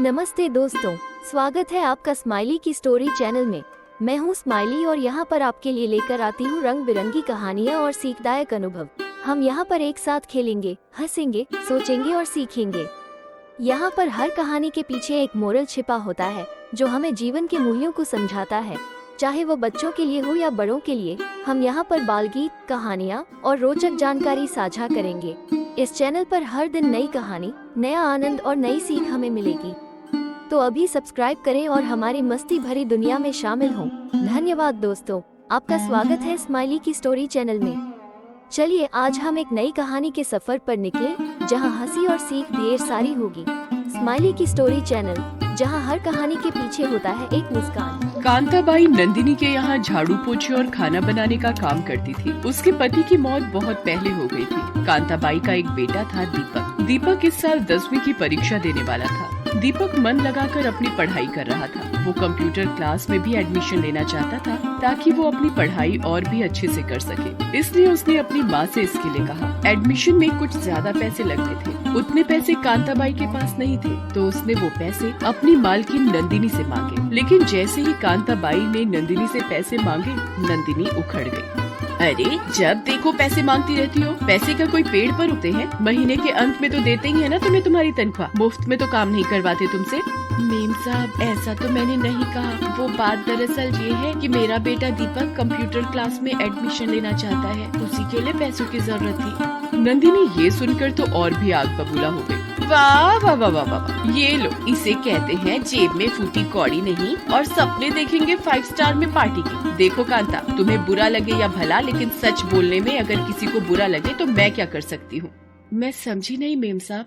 नमस्ते दोस्तों, स्वागत है आपका स्माइली की स्टोरी चैनल में। मैं हूँ स्माइली और यहाँ पर आपके लिए लेकर आती हूँ रंग बिरंगी कहानियाँ और सीखदायक अनुभव। हम यहाँ पर एक साथ खेलेंगे, हंसेंगे, सोचेंगे और सीखेंगे। यहाँ पर हर कहानी के पीछे एक मोरल छिपा होता है जो हमें जीवन के मूल्यों को समझाता है, चाहे वो बच्चों के लिए हो या बड़ों के लिए। हम यहाँ पर बाल गीत, कहानियाँ और रोचक जानकारी साझा करेंगे। इस चैनल पर हर दिन नई कहानी, नया आनंद और नई सीख हमें मिलेगी। तो अभी सब्सक्राइब करें और हमारी मस्ती भरी दुनिया में शामिल हों। धन्यवाद दोस्तों, आपका स्वागत है स्माइली की स्टोरी चैनल में। चलिए आज हम एक नई कहानी के सफर पर निकले जहां हंसी और सीख ढेर सारी होगी। स्माइली की स्टोरी चैनल, जहां हर कहानी के पीछे होता है एक मुस्कान। कांताबाई नंदिनी के यहाँ झाड़ू पोछे और खाना बनाने का काम करती थी। उसके पति की मौत बहुत पहले हो गई थी। कांताबाई का एक बेटा था दीपक। दीपक इस साल 10वीं की परीक्षा देने वाला था। दीपक मन लगाकर अपनी पढ़ाई कर रहा था। वो कंप्यूटर क्लास में भी एडमिशन लेना चाहता था ताकि वो अपनी पढ़ाई और भी अच्छे से कर सके। इसलिए उसने अपनी माँ से इसके लिए कहा। एडमिशन में कुछ ज्यादा पैसे लगते थे। उतने पैसे कांताबाई के पास नहीं थे, तो उसने वो पैसे अपनी मालकिन नंदिनी से मांगे। लेकिन जैसे ही कांताबाई ने नंदिनी से पैसे मांगे, नंदिनी उखड़ गई। अरे जब देखो पैसे मांगती रहती हो। पैसे का कोई पेड़ पर उगते हैं? महीने के अंत में तो देते ही है ना तुम्हें तुम्हारी तनख्वाह। मुफ्त में तो काम नहीं करवाते तुमसे। मेम साहब, ऐसा तो मैंने नहीं कहा। वो बात दरअसल ये है कि मेरा बेटा दीपक कंप्यूटर क्लास में एडमिशन लेना चाहता है, उसी के लिए पैसों की जरूरत थी। नंदिनी ये सुनकर तो और भी आग बबूला हो गई। वाह वाह वाह वाह वाह, ये लो, इसे कहते हैं जेब में फूटी कौड़ी नहीं और सपने देखेंगे 5 स्टार में पार्टी की। देखो कांता, तुम्हें बुरा लगे या भला, लेकिन सच बोलने में अगर किसी को बुरा लगे तो मैं क्या कर सकती हूँ? मैं समझी नहीं मेम साहब।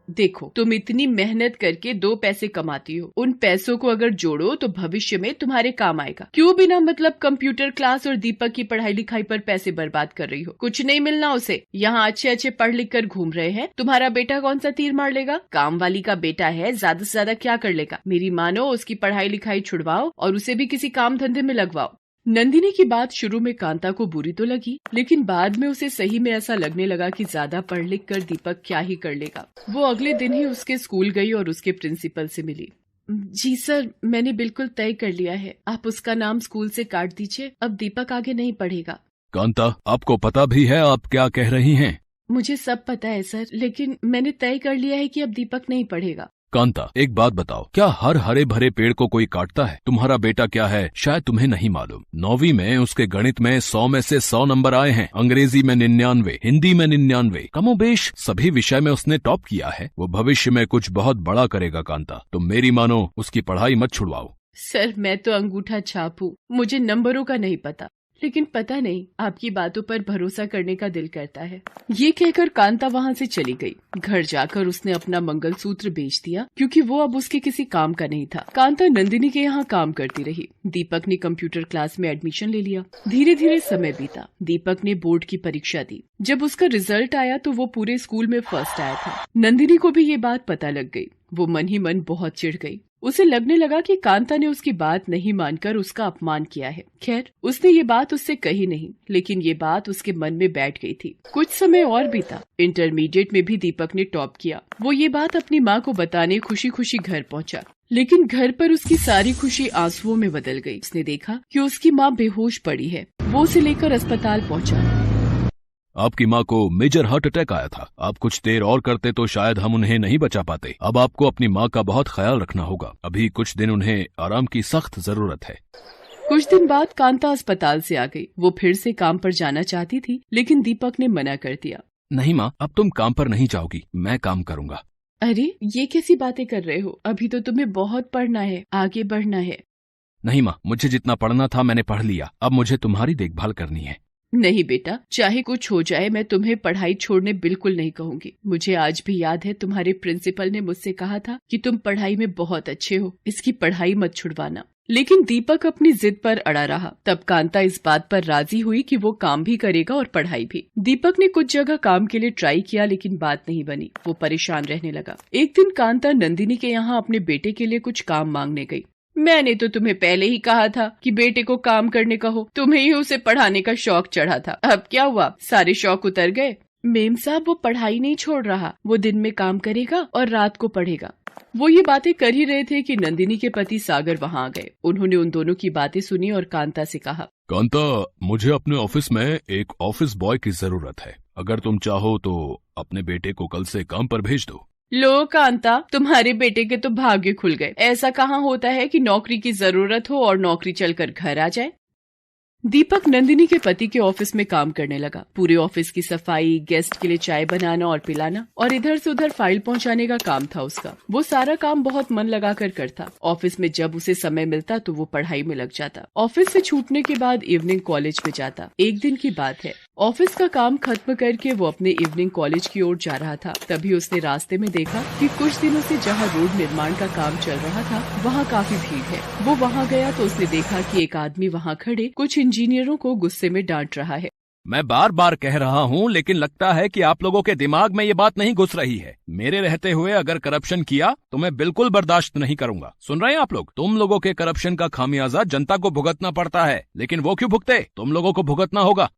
देखो, तुम इतनी मेहनत करके 2 पैसे कमाती हो। उन पैसों को अगर जोड़ो तो भविष्य में तुम्हारे काम आएगा। क्यों बिना मतलब कंप्यूटर क्लास और दीपक की पढ़ाई लिखाई पर पैसे बर्बाद कर रही हो? कुछ नहीं मिलना उसे। यहाँ अच्छे अच्छे पढ़ लिख कर घूम रहे हैं। तुम्हारा बेटा कौन सा तीर मार लेगा? काम वाली का बेटा है, ज्यादा से ज्यादा क्या कर लेगा? मेरी मानो उसकी पढ़ाई लिखाई छुड़वाओ और उसे भी किसी काम धंधे में लगवाओ। नंदिनी की बात शुरू में कांता को बुरी तो लगी, लेकिन बाद में उसे सही में ऐसा लगने लगा कि ज्यादा पढ़ लिख कर दीपक क्या ही कर लेगा। वो अगले दिन ही उसके स्कूल गई और उसके प्रिंसिपल से मिली। जी सर, मैंने बिल्कुल तय कर लिया है। आप उसका नाम स्कूल से काट दीजिए। अब दीपक आगे नहीं पढ़ेगा। कांता, आपको पता भी है आप क्या कह रही हैं? मुझे सब पता है सर, लेकिन मैंने तय कर लिया है कि अब दीपक नहीं पढ़ेगा। कांता, एक बात बताओ, क्या हर हरे भरे पेड़ को कोई काटता है? तुम्हारा बेटा क्या है शायद तुम्हें नहीं मालूम। 9वीं में उसके गणित में 100 में से 100 नंबर आए हैं, अंग्रेजी में 99, हिंदी में 99, कमोबेश सभी विषय में उसने टॉप किया है। वो भविष्य में कुछ बहुत बड़ा करेगा कांता, तुम मेरी मानो, उसकी पढ़ाई मत छुड़वाओ। सर, मैं तो अंगूठा छाप हूँ, मुझे नंबरों का नहीं पता। लेकिन पता नहीं, आपकी बातों पर भरोसा करने का दिल करता है। ये कहकर कांता वहाँ से चली गई। घर जाकर उसने अपना मंगलसूत्र बेच दिया, क्योंकि वो अब उसके किसी काम का नहीं था। कांता नंदिनी के यहाँ काम करती रही। दीपक ने कंप्यूटर क्लास में एडमिशन ले लिया। धीरे धीरे समय बीता। दीपक ने बोर्ड की परीक्षा दी। जब उसका रिजल्ट आया तो वो पूरे स्कूल में फर्स्ट आया था। नंदिनी को भी ये बात पता लग गई। वो मन ही मन बहुत चिढ़ गई। उसे लगने लगा कि कांता ने उसकी बात नहीं मानकर उसका अपमान किया है। खैर, उसने ये बात उससे कही नहीं, लेकिन ये बात उसके मन में बैठ गई थी। कुछ समय और बीता। इंटरमीडिएट में भी दीपक ने टॉप किया। वो ये बात अपनी माँ को बताने खुशी खुशी घर पहुँचा, लेकिन घर पर उसकी सारी खुशी आंसुओं में बदल गई। उसने देखा कि उसकी माँ बेहोश पड़ी है। वो उसे लेकर अस्पताल पहुँचा। आपकी माँ को मेजर हार्ट अटैक आया था। आप कुछ देर और करते तो शायद हम उन्हें नहीं बचा पाते। अब आपको अपनी माँ का बहुत ख्याल रखना होगा। अभी कुछ दिन उन्हें आराम की सख्त जरूरत है। कुछ दिन बाद कांता अस्पताल से आ गई। वो फिर से काम पर जाना चाहती थी, लेकिन दीपक ने मना कर दिया। नहीं माँ, अब तुम काम पर नहीं जाओगी, मैं काम करूँगा। अरे, ये कैसी बातें कर रहे हो? अभी तो तुम्हें बहुत पढ़ना है, आगे बढ़ना है। नहीं माँ, मुझे जितना पढ़ना था मैंने पढ़ लिया। अब मुझे तुम्हारी देखभाल करनी है। नहीं बेटा, चाहे कुछ हो जाए, मैं तुम्हें पढ़ाई छोड़ने बिल्कुल नहीं कहूँगी। मुझे आज भी याद है, तुम्हारे प्रिंसिपल ने मुझसे कहा था कि तुम पढ़ाई में बहुत अच्छे हो, इसकी पढ़ाई मत छुड़वाना। लेकिन दीपक अपनी जिद पर अड़ा रहा। तब कांता इस बात पर राजी हुई कि वो काम भी करेगा और पढ़ाई भी। दीपक ने कुछ जगह काम के लिए ट्राई किया, लेकिन बात नहीं बनी। वो परेशान रहने लगा। एक दिन कांता नंदिनी के यहाँ अपने बेटे के लिए कुछ काम मांगने गई। मैंने तो तुम्हें पहले ही कहा था कि बेटे को काम करने का हो। तुम्हें ही उसे पढ़ाने का शौक चढ़ा था। अब क्या हुआ? सारे शौक उतर गए। मेम साहब वो पढ़ाई नहीं छोड़ रहा, वो दिन में काम करेगा और रात को पढ़ेगा। वो ये बातें कर ही रहे थे कि नंदिनी के पति सागर वहाँ आ गए। उन्होंने उन दोनों की बातें सुनी और कांता से कहा, कांता, मुझे अपने ऑफिस में एक ऑफिस बॉय की जरूरत है। अगर तुम चाहो तो अपने बेटे को कल से काम पर भेज दो। लो कांता, तुम्हारे बेटे के तो भाग्य खुल गए। ऐसा कहाँ होता है कि नौकरी की जरूरत हो और नौकरी चलकर घर आ जाए। दीपक नंदिनी के पति के ऑफिस में काम करने लगा। पूरे ऑफिस की सफाई, गेस्ट के लिए चाय बनाना और पिलाना और इधर से उधर फाइल पहुंचाने का काम था उसका। वो सारा काम बहुत मन लगाकर करता। ऑफिस में जब उसे समय मिलता तो वो पढ़ाई में लग जाता। ऑफिस से छूटने के बाद इवनिंग कॉलेज में जाता। एक दिन की बात है, ऑफिस का काम खत्म करके वो अपने इवनिंग कॉलेज की ओर जा रहा था। तभी उसने रास्ते में देखा कि कुछ दिनों से जहाँ रोड निर्माण का काम चल रहा था वहाँ काफी भीड़ है। वो वहाँ गया तो उसने देखा कि एक आदमी वहाँ खड़े कुछ इंजीनियरों को गुस्से में डांट रहा है। मैं बार बार कह रहा हूँ, लेकिन लगता है कि आप लोगों के दिमाग में ये बात नहीं घुस रही है। मेरे रहते हुए अगर करप्शन किया तो मैं बिल्कुल बर्दाश्त नहीं करूंगा। सुन रहे हैं आप लोग? तुम लोगों के करप्शन का खामियाजा जनता को भुगतना पड़ता है, लेकिन वो क्यों भुगते? तुम लोगों को भुगतना होगा।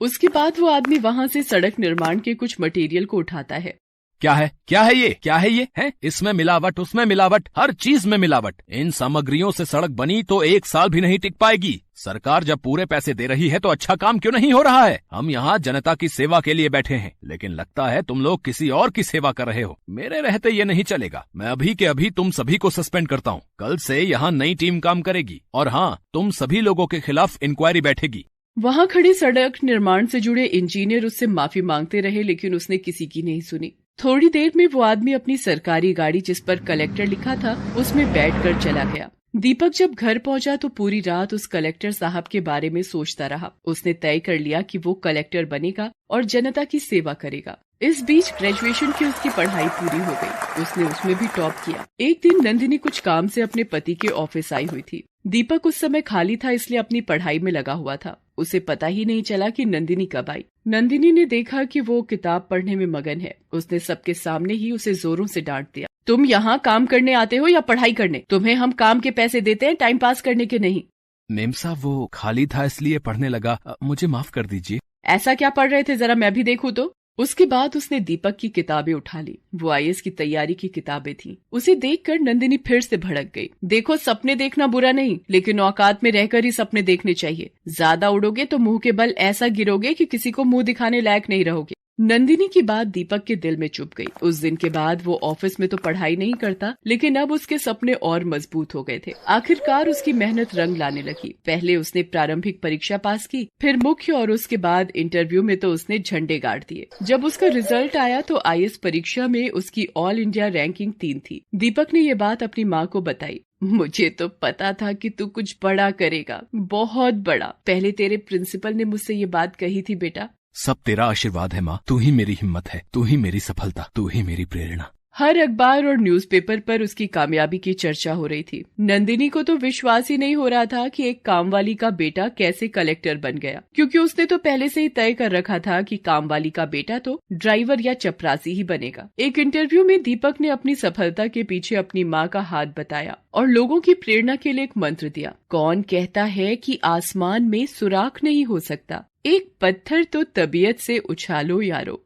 उसके बाद वो आदमी वहाँ से सड़क निर्माण के कुछ मटेरियल को उठाता है। क्या है ये है? इसमें मिलावट, उसमें मिलावट, हर चीज में मिलावट। इन सामग्रियों से सड़क बनी तो 1 साल भी नहीं टिक पाएगी। सरकार जब पूरे पैसे दे रही है तो अच्छा काम क्यों नहीं हो रहा है? हम यहाँ जनता की सेवा के लिए बैठे हैं, लेकिन लगता है तुम लोग किसी और की सेवा कर रहे हो। मेरे रहते ये नहीं चलेगा। मैं अभी के अभी तुम सभी को सस्पेंड करता हूँ। कल से यहाँ नई टीम काम करेगी और हाँ, तुम सभी लोगों के खिलाफ इंक्वायरी बैठेगी। वहाँ खड़े सड़क निर्माण से जुड़े इंजीनियर उससे माफी मांगते रहे, लेकिन उसने किसी की नहीं सुनी। थोड़ी देर में वो आदमी अपनी सरकारी गाड़ी, जिस पर कलेक्टर लिखा था, उसमें बैठकर चला गया। दीपक जब घर पहुंचा तो पूरी रात उस कलेक्टर साहब के बारे में सोचता रहा। उसने तय कर लिया कि वो कलेक्टर बनेगा और जनता की सेवा करेगा। इस बीच ग्रेजुएशन की उसकी पढ़ाई पूरी हो गई। उसने उसमें भी टॉप किया। एक दिन नंदिनी कुछ काम से अपने पति के ऑफिस आई हुई थी। दीपक उस समय खाली था, इसलिए अपनी पढ़ाई में लगा हुआ था। उसे पता ही नहीं चला कि नंदिनी कब आई। नंदिनी ने देखा कि वो किताब पढ़ने में मगन है। उसने सबके सामने ही उसे जोरों से डांट दिया, तुम यहाँ काम करने आते हो या पढ़ाई करने? तुम्हें हम काम के पैसे देते हैं, टाइम पास करने के नहीं। मेम साहब, वो खाली था इसलिए पढ़ने लगा, मुझे माफ कर दीजिए। ऐसा क्या पढ़ रहे थे, जरा मैं भी देखूं तो। उसके बाद उसने दीपक की किताबें उठा ली। वो IAS की तैयारी की किताबें थीं। उसे देखकर नंदिनी फिर से भड़क गई। देखो, सपने देखना बुरा नहीं, लेकिन औकात में रहकर ही सपने देखने चाहिए। ज्यादा उड़ोगे तो मुंह के बल ऐसा गिरोगे कि किसी को मुंह दिखाने लायक नहीं रहोगे। नंदिनी की बात दीपक के दिल में चुभ गई। उस दिन के बाद वो ऑफिस में तो पढ़ाई नहीं करता, लेकिन अब उसके सपने और मजबूत हो गए थे। आखिरकार उसकी मेहनत रंग लाने लगी। पहले उसने प्रारंभिक परीक्षा पास की, फिर मुख्य और उसके बाद इंटरव्यू में तो उसने झंडे गाड़ दिए। जब उसका रिजल्ट आया तो IAS परीक्षा में उसकी ऑल इंडिया रैंकिंग 3 थी। दीपक ने ये बात अपनी माँ को बताई। मुझे तो पता था कि तू कुछ बड़ा करेगा, बहुत बड़ा। पहले तेरे प्रिंसिपल ने मुझसे ये बात कही थी बेटा। सब तेरा आशीर्वाद है माँ। तू ही मेरी हिम्मत है, तू ही मेरी सफलता, तू ही मेरी प्रेरणा। हर अखबार और न्यूज़पेपर पर उसकी कामयाबी की चर्चा हो रही थी। नंदिनी को तो विश्वास ही नहीं हो रहा था कि एक कामवाली का बेटा कैसे कलेक्टर बन गया, क्योंकि उसने तो पहले से ही तय कर रखा था कि कामवाली का बेटा तो ड्राइवर या चपरासी ही बनेगा। एक इंटरव्यू में दीपक ने अपनी सफलता के पीछे अपनी माँ का हाथ बताया और लोगों की प्रेरणा के लिए एक मंत्र दिया। कौन कहता है कि आसमान में सुराख नहीं हो सकता, एक पत्थर तो तबीयत से उछालो यारो।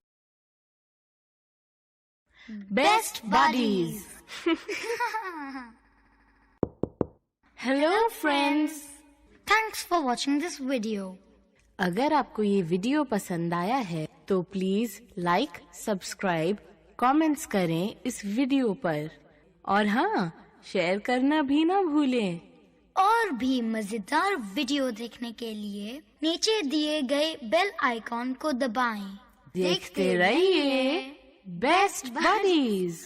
Best buddies. Hello friends. Thanks for watching this video. अगर आपको ये वीडियो पसंद आया है तो प्लीज लाइक, सब्सक्राइब, कमेंट्स करें इस वीडियो पर और हाँ, शेयर करना भी ना भूलें। और भी मजेदार वीडियो देखने के लिए नीचे दिए गए बेल आइकॉन को दबाएं। देखते रहिए बेस्ट बडीज।